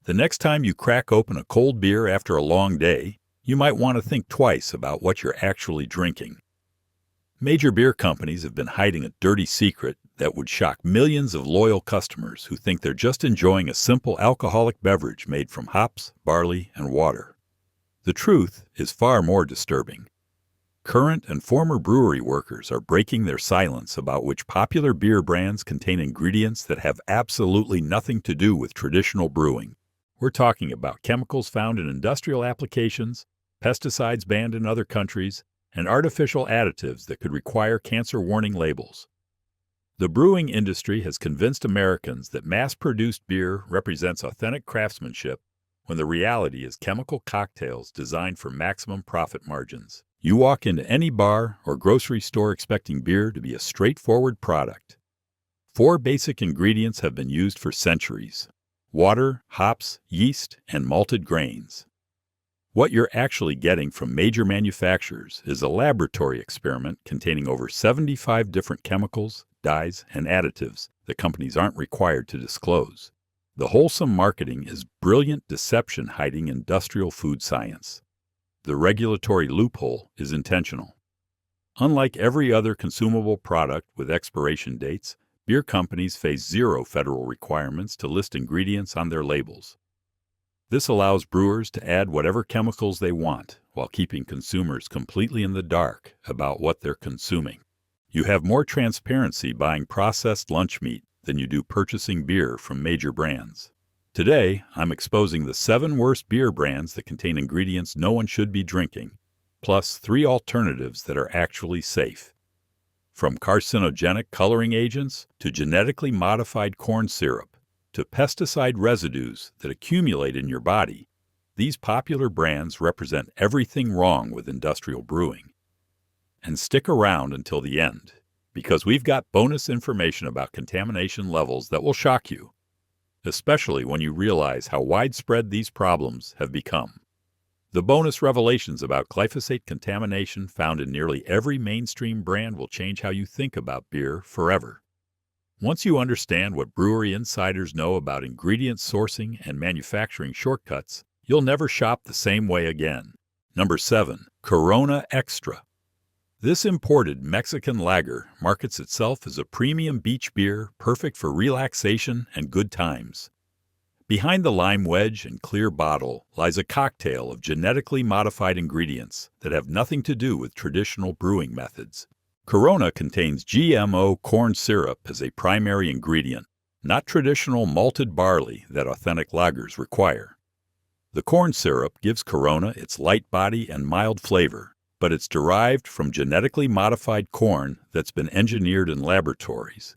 The next time you crack open a cold beer after a long day, you might want to think twice about what you're actually drinking. Major beer companies have been hiding a dirty secret that would shock millions of loyal customers who think they're just enjoying a simple alcoholic beverage made from hops, barley, and water. The truth is far more disturbing. Current and former brewery workers are breaking their silence about which popular beer brands contain ingredients that have absolutely nothing to do with traditional brewing. We're talking about chemicals found in industrial applications, pesticides banned in other countries, and artificial additives that could require cancer warning labels. The brewing industry has convinced Americans that mass-produced beer represents authentic craftsmanship, when the reality is chemical cocktails designed for maximum profit margins. You walk into any bar or grocery store expecting beer to be a straightforward product. 4 basic ingredients have been used for centuries: water, hops, yeast, and malted grains. What you're actually getting from major manufacturers is a laboratory experiment containing over 75 different chemicals, dyes, and additives that companies aren't required to disclose. The wholesome marketing is brilliant deception hiding industrial food science. The regulatory loophole is intentional. Unlike every other consumable product with expiration dates, beer companies face 0 federal requirements to list ingredients on their labels. This allows brewers to add whatever chemicals they want while keeping consumers completely in the dark about what they're consuming. You have more transparency buying processed lunch meat than you do purchasing beer from major brands. Today, I'm exposing the 7 worst beer brands that contain ingredients no one should be drinking, plus 3 alternatives that are actually safe. From carcinogenic coloring agents to genetically modified corn syrup to pesticide residues that accumulate in your body, these popular brands represent everything wrong with industrial brewing. And stick around until the end, because we've got bonus information about contamination levels that will shock you, especially when you realize how widespread these problems have become. The bonus revelations about glyphosate contamination found in nearly every mainstream brand will change how you think about beer forever. Once you understand what brewery insiders know about ingredient sourcing and manufacturing shortcuts, you'll never shop the same way again. Number 7. Corona Extra. This imported Mexican lager markets itself as a premium beach beer perfect for relaxation and good times. Behind the lime wedge and clear bottle lies a cocktail of genetically modified ingredients that have nothing to do with traditional brewing methods. Corona contains GMO corn syrup as a primary ingredient, not traditional malted barley that authentic lagers require. The corn syrup gives Corona its light body and mild flavor, but it's derived from genetically modified corn that's been engineered in laboratories.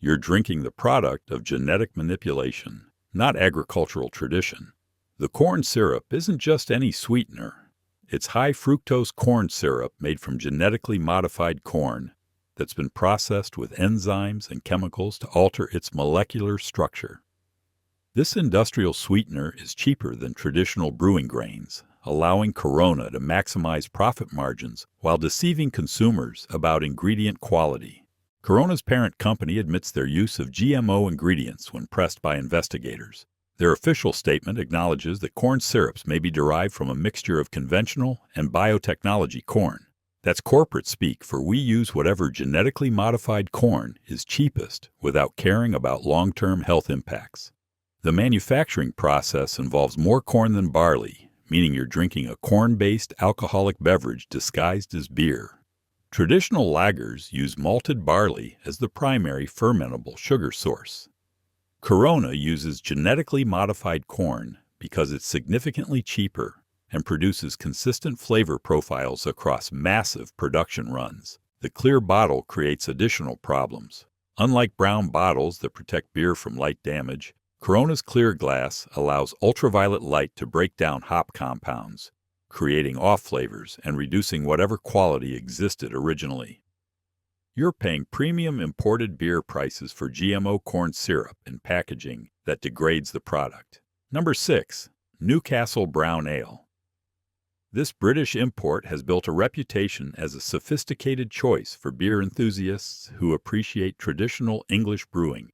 You're drinking the product of genetic manipulation, not agricultural tradition. The corn syrup isn't just any sweetener. It's high fructose corn syrup made from genetically modified corn that's been processed with enzymes and chemicals to alter its molecular structure. This industrial sweetener is cheaper than traditional brewing grains, allowing Corona to maximize profit margins while deceiving consumers about ingredient quality. Corona's parent company admits their use of GMO ingredients when pressed by investigators. Their official statement acknowledges that corn syrups may be derived from a mixture of conventional and biotechnology corn. That's corporate speak for we use whatever genetically modified corn is cheapest without caring about long-term health impacts. The manufacturing process involves more corn than barley, meaning you're drinking a corn-based alcoholic beverage disguised as beer. Traditional lagers use malted barley as the primary fermentable sugar source. Corona uses genetically modified corn because it's significantly cheaper and produces consistent flavor profiles across massive production runs. The clear bottle creates additional problems. Unlike brown bottles that protect beer from light damage, Corona's clear glass allows ultraviolet light to break down hop compounds, creating off flavors and reducing whatever quality existed originally. You're paying premium imported beer prices for GMO corn syrup and packaging that degrades the product. Number 6. Newcastle Brown Ale. This British import has built a reputation as a sophisticated choice for beer enthusiasts who appreciate traditional English brewing.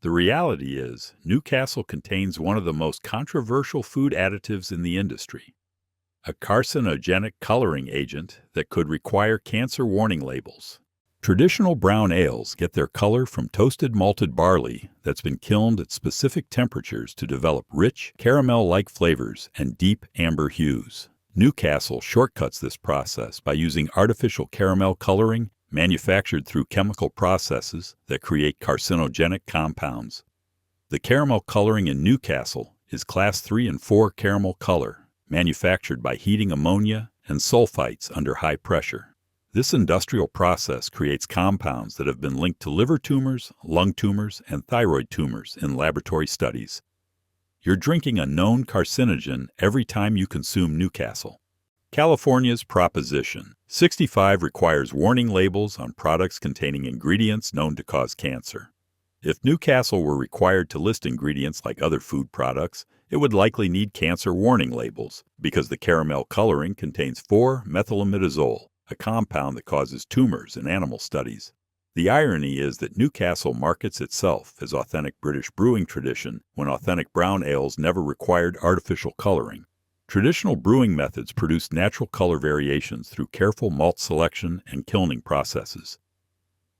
The reality is, Newcastle contains one of the most controversial food additives in the industry, a carcinogenic coloring agent that could require cancer warning labels. Traditional brown ales get their color from toasted malted barley that's been kilned at specific temperatures to develop rich, caramel-like flavors and deep amber hues. Newcastle shortcuts this process by using artificial caramel coloring manufactured through chemical processes that create carcinogenic compounds. The caramel coloring in Newcastle is Class 3 and 4 caramel color, manufactured by heating ammonia and sulfites under high pressure. This industrial process creates compounds that have been linked to liver tumors, lung tumors, and thyroid tumors in laboratory studies. You're drinking a known carcinogen every time you consume Newcastle. California's Proposition 65 requires warning labels on products containing ingredients known to cause cancer. If Newcastle were required to list ingredients like other food products, it would likely need cancer warning labels because the caramel coloring contains 4-methylamidazole, a compound that causes tumors in animal studies. The irony is that Newcastle markets itself as authentic British brewing tradition when authentic brown ales never required artificial coloring. Traditional brewing methods produce natural color variations through careful malt selection and kilning processes.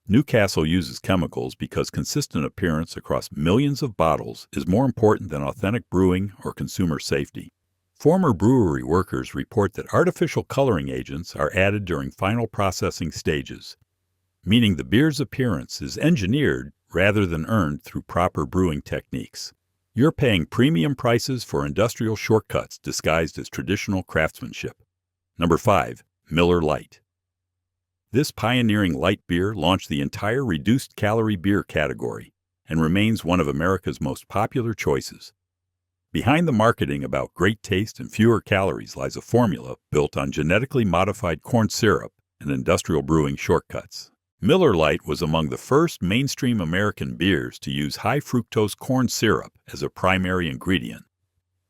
Newcastle uses chemicals because consistent appearance across millions of bottles is more important than authentic brewing or consumer safety. Former brewery workers report that artificial coloring agents are added during final processing stages, meaning the beer's appearance is engineered rather than earned through proper brewing techniques. You're paying premium prices for industrial shortcuts disguised as traditional craftsmanship. Number 5. Miller Lite. This pioneering light beer launched the entire reduced-calorie beer category and remains one of America's most popular choices. Behind the marketing about great taste and fewer calories lies a formula built on genetically modified corn syrup and industrial brewing shortcuts. Miller Lite was among the first mainstream American beers to use high-fructose corn syrup as a primary ingredient,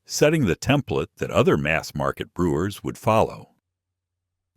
setting the template that other mass-market brewers would follow.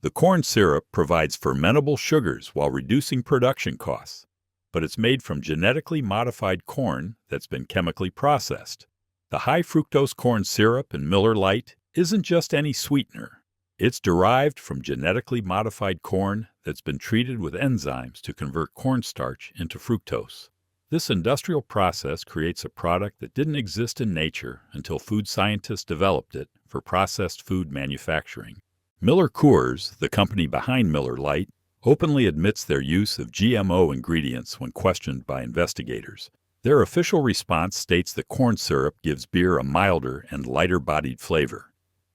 The corn syrup provides fermentable sugars while reducing production costs, but it's made from genetically modified corn that's been chemically processed. The high-fructose corn syrup in Miller Lite isn't just any sweetener. It's derived from genetically modified corn that's been treated with enzymes to convert cornstarch into fructose. This industrial process creates a product that didn't exist in nature until food scientists developed it for processed food manufacturing. Miller Coors, the company behind Miller Lite, openly admits their use of GMO ingredients when questioned by investigators. Their official response states that corn syrup gives beer a milder and lighter-bodied flavor,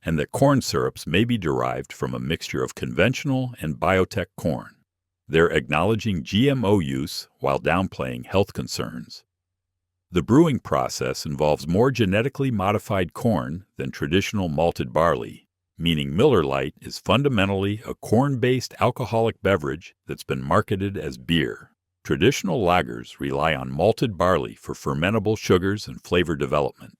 and that corn syrups may be derived from a mixture of conventional and biotech corn. They're acknowledging GMO use while downplaying health concerns. The brewing process involves more genetically modified corn than traditional malted barley, meaning Miller Lite is fundamentally a corn-based alcoholic beverage that's been marketed as beer. Traditional lagers rely on malted barley for fermentable sugars and flavor development.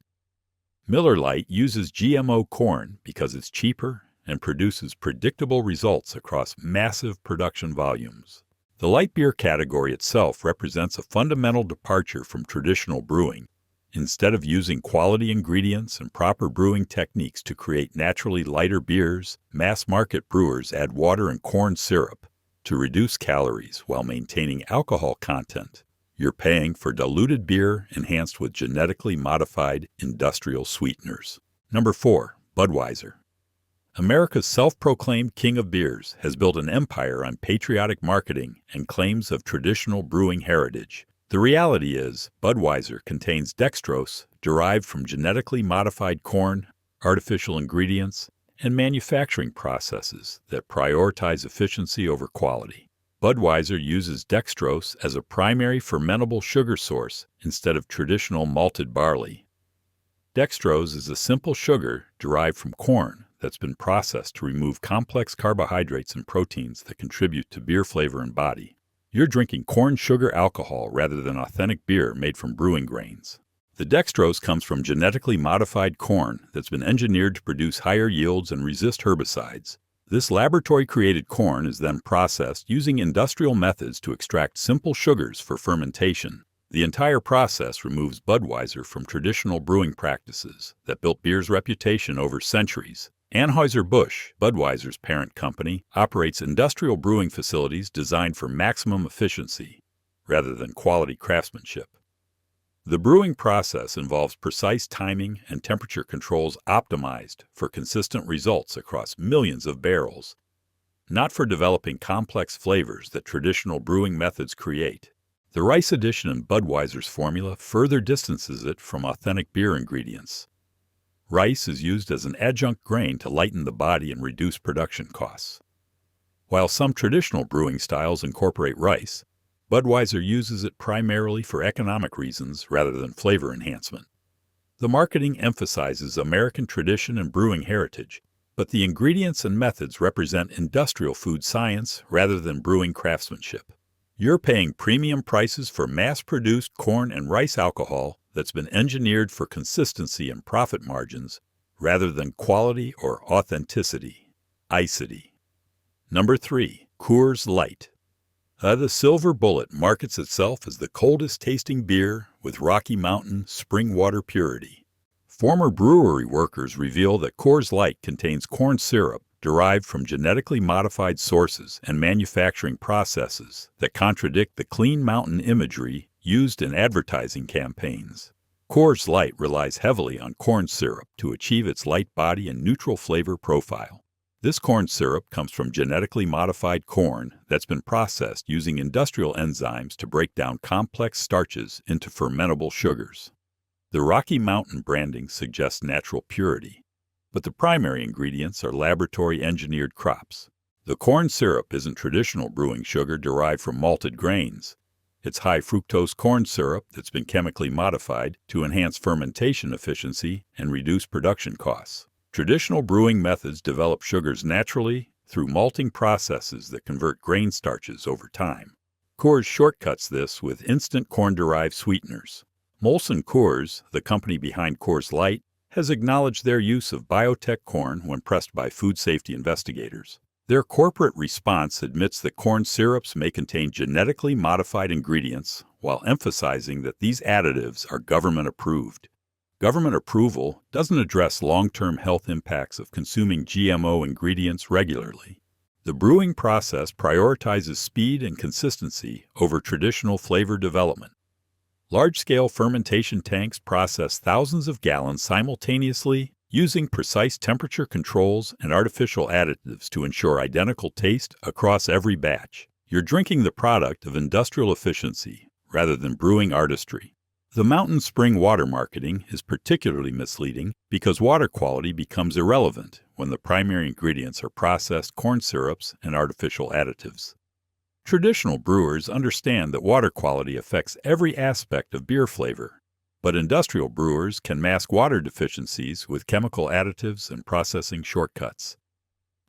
Miller Lite uses GMO corn because it's cheaper and produces predictable results across massive production volumes. The light beer category itself represents a fundamental departure from traditional brewing. Instead of using quality ingredients and proper brewing techniques to create naturally lighter beers, mass-market brewers add water and corn syrup to reduce calories while maintaining alcohol content. You're paying for diluted beer enhanced with genetically modified industrial sweeteners. Number 4. Budweiser. America's self-proclaimed king of beers has built an empire on patriotic marketing and claims of traditional brewing heritage. The reality is, Budweiser contains dextrose derived from genetically modified corn, artificial ingredients, and manufacturing processes that prioritize efficiency over quality. Budweiser uses dextrose as a primary fermentable sugar source instead of traditional malted barley. Dextrose is a simple sugar derived from corn that's been processed to remove complex carbohydrates and proteins that contribute to beer flavor and body. You're drinking corn sugar alcohol rather than authentic beer made from brewing grains. The dextrose comes from genetically modified corn that's been engineered to produce higher yields and resist herbicides. This laboratory-created corn is then processed using industrial methods to extract simple sugars for fermentation. The entire process removes Budweiser from traditional brewing practices that built beer's reputation over centuries. Anheuser-Busch, Budweiser's parent company, operates industrial brewing facilities designed for maximum efficiency rather than quality craftsmanship. The brewing process involves precise timing and temperature controls optimized for consistent results across millions of barrels, not for developing complex flavors that traditional brewing methods create. The rice addition in Budweiser's formula further distances it from authentic beer ingredients. Rice is used as an adjunct grain to lighten the body and reduce production costs. While some traditional brewing styles incorporate rice, Budweiser uses it primarily for economic reasons rather than flavor enhancement. The marketing emphasizes American tradition and brewing heritage, but the ingredients and methods represent industrial food science rather than brewing craftsmanship. You're paying premium prices for mass-produced corn and rice alcohol that's been engineered for consistency and profit margins rather than quality or authenticity. Icity. Number 3. Coors Light. The Silver Bullet markets itself as the coldest-tasting beer with Rocky Mountain spring water purity. Former brewery workers reveal that Coors Light contains corn syrup derived from genetically modified sources and manufacturing processes that contradict the clean mountain imagery used in advertising campaigns. Coors Light relies heavily on corn syrup to achieve its light body and neutral flavor profile. This corn syrup comes from genetically modified corn that's been processed using industrial enzymes to break down complex starches into fermentable sugars. The Rocky Mountain branding suggests natural purity, but the primary ingredients are laboratory-engineered crops. The corn syrup isn't traditional brewing sugar derived from malted grains. It's high-fructose corn syrup that's been chemically modified to enhance fermentation efficiency and reduce production costs. Traditional brewing methods develop sugars naturally through malting processes that convert grain starches over time. Coors shortcuts this with instant corn-derived sweeteners. Molson Coors, the company behind Coors Light, has acknowledged their use of biotech corn when pressed by food safety investigators. Their corporate response admits that corn syrups may contain genetically modified ingredients while emphasizing that these additives are government-approved. Government approval doesn't address long-term health impacts of consuming GMO ingredients regularly. The brewing process prioritizes speed and consistency over traditional flavor development. Large-scale fermentation tanks process thousands of gallons simultaneously using precise temperature controls and artificial additives to ensure identical taste across every batch. You're drinking the product of industrial efficiency rather than brewing artistry. The mountain spring water marketing is particularly misleading because water quality becomes irrelevant when the primary ingredients are processed corn syrups and artificial additives. Traditional brewers understand that water quality affects every aspect of beer flavor, but industrial brewers can mask water deficiencies with chemical additives and processing shortcuts.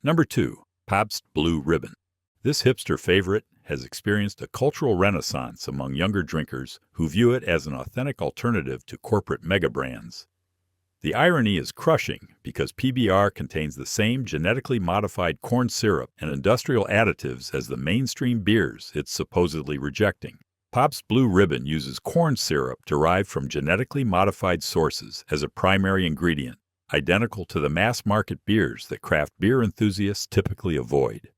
Number 2. Pabst Blue Ribbon. This hipster favorite has experienced a cultural renaissance among younger drinkers who view it as an authentic alternative to corporate mega brands. The irony is crushing because PBR contains the same genetically modified corn syrup and industrial additives as the mainstream beers it's supposedly rejecting. Pabst Blue Ribbon uses corn syrup derived from genetically modified sources as a primary ingredient, identical to the mass-market beers that craft beer enthusiasts typically avoid.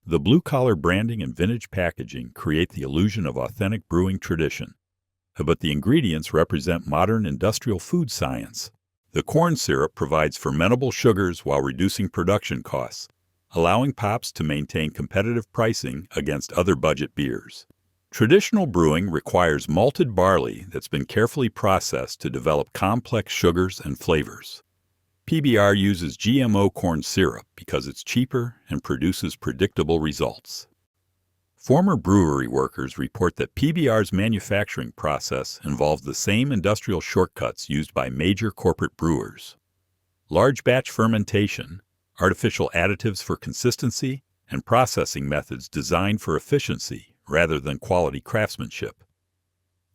The blue-collar branding and vintage packaging create the illusion of authentic brewing tradition, but the ingredients represent modern industrial food science. The corn syrup provides fermentable sugars while reducing production costs, allowing Pabst to maintain competitive pricing against other budget beers. Traditional brewing requires malted barley that's been carefully processed to develop complex sugars and flavors. PBR uses GMO corn syrup because it's cheaper and produces predictable results. Former brewery workers report that PBR's manufacturing process involves the same industrial shortcuts used by major corporate brewers. Large batch fermentation, artificial additives for consistency, and processing methods designed for efficiency rather than quality craftsmanship.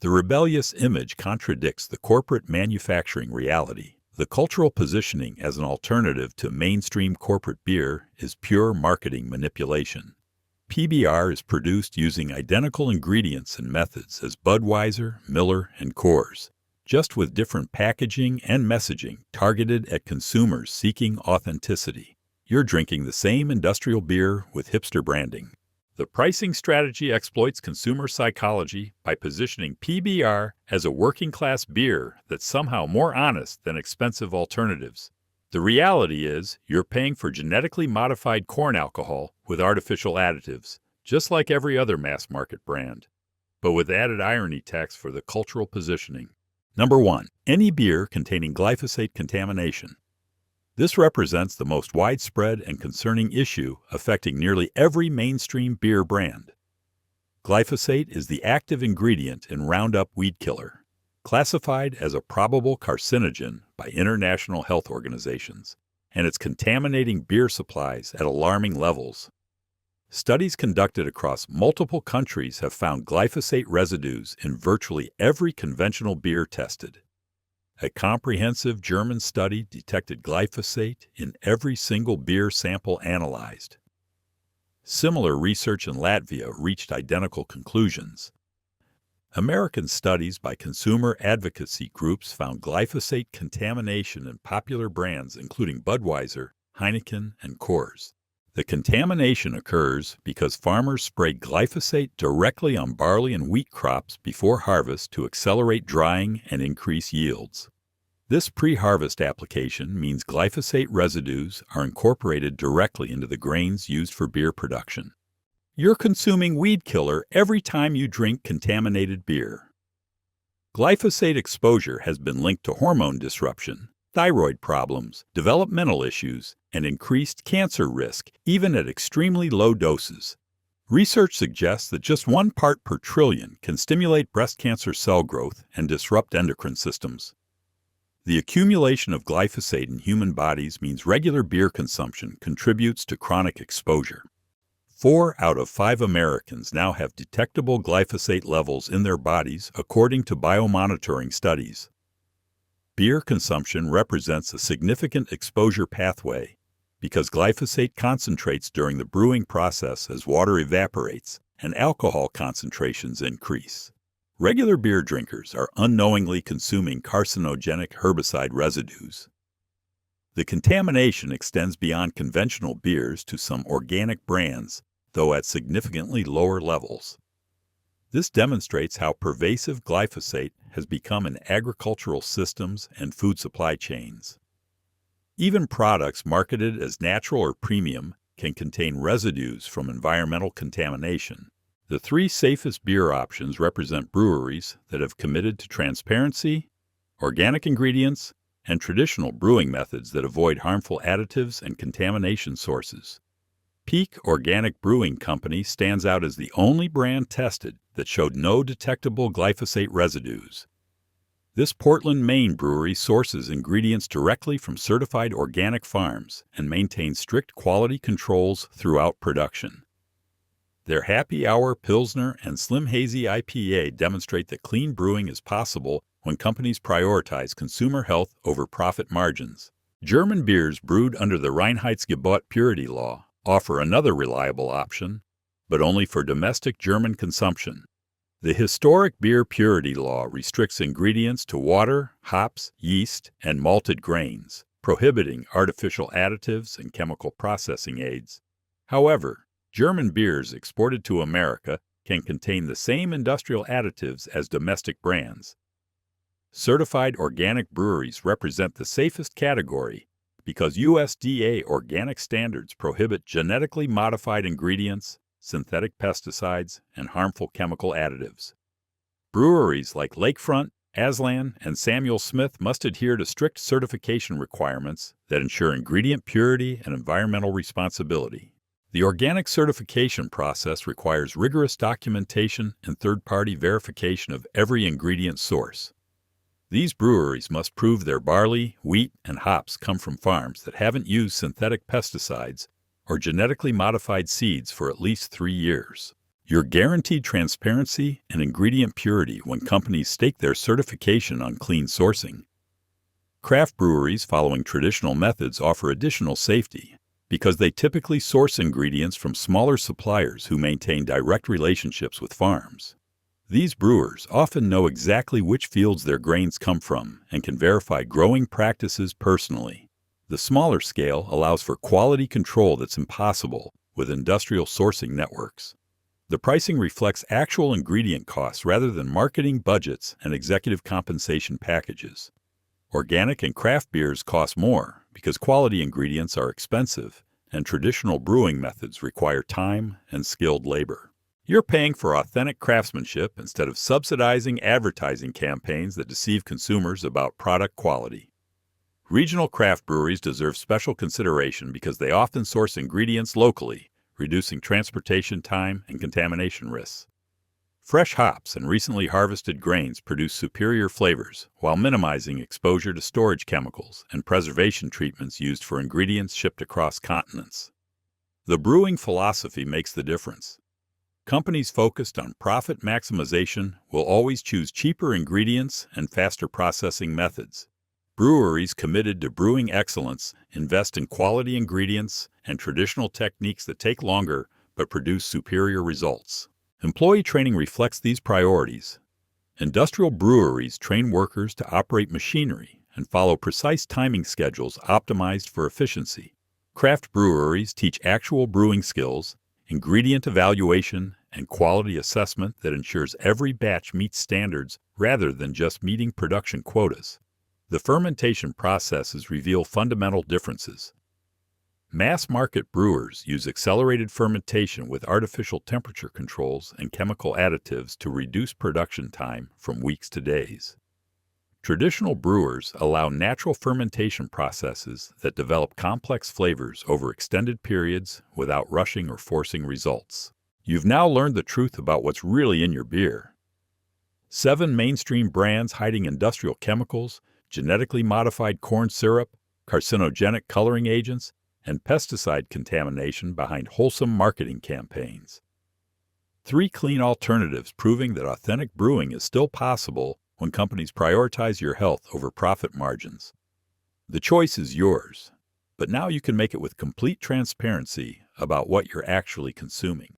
The rebellious image contradicts the corporate manufacturing reality. The cultural positioning as an alternative to mainstream corporate beer is pure marketing manipulation. PBR is produced using identical ingredients and methods as Budweiser, Miller, and Coors, just with different packaging and messaging targeted at consumers seeking authenticity. You're drinking the same industrial beer with hipster branding. The pricing strategy exploits consumer psychology by positioning PBR as a working-class beer that's somehow more honest than expensive alternatives. The reality is, you're paying for genetically modified corn alcohol with artificial additives, just like every other mass-market brand, but with added irony tax for the cultural positioning. Number 1. Any beer containing glyphosate contamination. This represents the most widespread and concerning issue affecting nearly every mainstream beer brand. Glyphosate is the active ingredient in Roundup weed killer, classified as a probable carcinogen by international health organizations, and it's contaminating beer supplies at alarming levels. Studies conducted across multiple countries have found glyphosate residues in virtually every conventional beer tested. A comprehensive German study detected glyphosate in every single beer sample analyzed. Similar research in Latvia reached identical conclusions. American studies by consumer advocacy groups found glyphosate contamination in popular brands including Budweiser, Heineken, and Coors. The contamination occurs because farmers spray glyphosate directly on barley and wheat crops before harvest to accelerate drying and increase yields. This pre-harvest application means glyphosate residues are incorporated directly into the grains used for beer production. You're consuming weed killer every time you drink contaminated beer. Glyphosate exposure has been linked to hormone disruption, thyroid problems, developmental issues, and increased cancer risk, even at extremely low doses. Research suggests that just 1 part per trillion can stimulate breast cancer cell growth and disrupt endocrine systems. The accumulation of glyphosate in human bodies means regular beer consumption contributes to chronic exposure. 4 out of 5 Americans now have detectable glyphosate levels in their bodies, according to biomonitoring studies. Beer consumption represents a significant exposure pathway because glyphosate concentrates during the brewing process as water evaporates and alcohol concentrations increase. Regular beer drinkers are unknowingly consuming carcinogenic herbicide residues. The contamination extends beyond conventional beers to some organic brands, though at significantly lower levels. This demonstrates how pervasive glyphosate has become in agricultural systems and food supply chains. Even products marketed as natural or premium can contain residues from environmental contamination. The 3 safest beer options represent breweries that have committed to transparency, organic ingredients, and traditional brewing methods that avoid harmful additives and contamination sources. Peak Organic Brewing Company stands out as the only brand tested that showed no detectable glyphosate residues. This Portland, Maine brewery sources ingredients directly from certified organic farms and maintains strict quality controls throughout production. Their Happy Hour Pilsner and Slim Hazy IPA demonstrate that clean brewing is possible when companies prioritize consumer health over profit margins. German beers brewed under the Reinheitsgebot purity law offer another reliable option, but only for domestic German consumption. The historic beer purity law restricts ingredients to water, hops, yeast, and malted grains, prohibiting artificial additives and chemical processing aids. However, German beers exported to America can contain the same industrial additives as domestic brands. Certified organic breweries represent the safest category because USDA organic standards prohibit genetically modified ingredients, synthetic pesticides, and harmful chemical additives. Breweries like Lakefront, Aslan, and Samuel Smith must adhere to strict certification requirements that ensure ingredient purity and environmental responsibility. The organic certification process requires rigorous documentation and third-party verification of every ingredient source. These breweries must prove their barley, wheat, and hops come from farms that haven't used synthetic pesticides or genetically modified seeds for at least 3 years. You're guaranteed transparency and ingredient purity when companies stake their certification on clean sourcing. Craft breweries following traditional methods offer additional safety. because they typically source ingredients from smaller suppliers who maintain direct relationships with farms. These brewers often know exactly which fields their grains come from and can verify growing practices personally. The smaller scale allows for quality control that's impossible with industrial sourcing networks. The pricing reflects actual ingredient costs rather than marketing budgets and executive compensation packages. Organic and craft beers cost more because quality ingredients are expensive and traditional brewing methods require time and skilled labor. You're paying for authentic craftsmanship instead of subsidizing advertising campaigns that deceive consumers about product quality. Regional craft breweries deserve special consideration because they often source ingredients locally, reducing transportation time and contamination risks. Fresh hops and recently harvested grains produce superior flavors while minimizing exposure to storage chemicals and preservation treatments used for ingredients shipped across continents. The brewing philosophy makes the difference. Companies focused on profit maximization will always choose cheaper ingredients and faster processing methods. Breweries committed to brewing excellence invest in quality ingredients and traditional techniques that take longer but produce superior results. Employee training reflects these priorities. Industrial breweries train workers to operate machinery and follow precise timing schedules optimized for efficiency. Craft breweries teach actual brewing skills, ingredient evaluation, and quality assessment that ensures every batch meets standards rather than just meeting production quotas. The fermentation processes reveal fundamental differences. Mass-market brewers use accelerated fermentation with artificial temperature controls and chemical additives to reduce production time from weeks to days. Traditional brewers allow natural fermentation processes that develop complex flavors over extended periods without rushing or forcing results. You've now learned the truth about what's really in your beer. 7 mainstream brands hiding industrial chemicals, genetically modified corn syrup, carcinogenic coloring agents, and pesticide contamination behind wholesome marketing campaigns. 3 clean alternatives proving that authentic brewing is still possible when companies prioritize your health over profit margins. The choice is yours, but now you can make it with complete transparency about what you're actually consuming.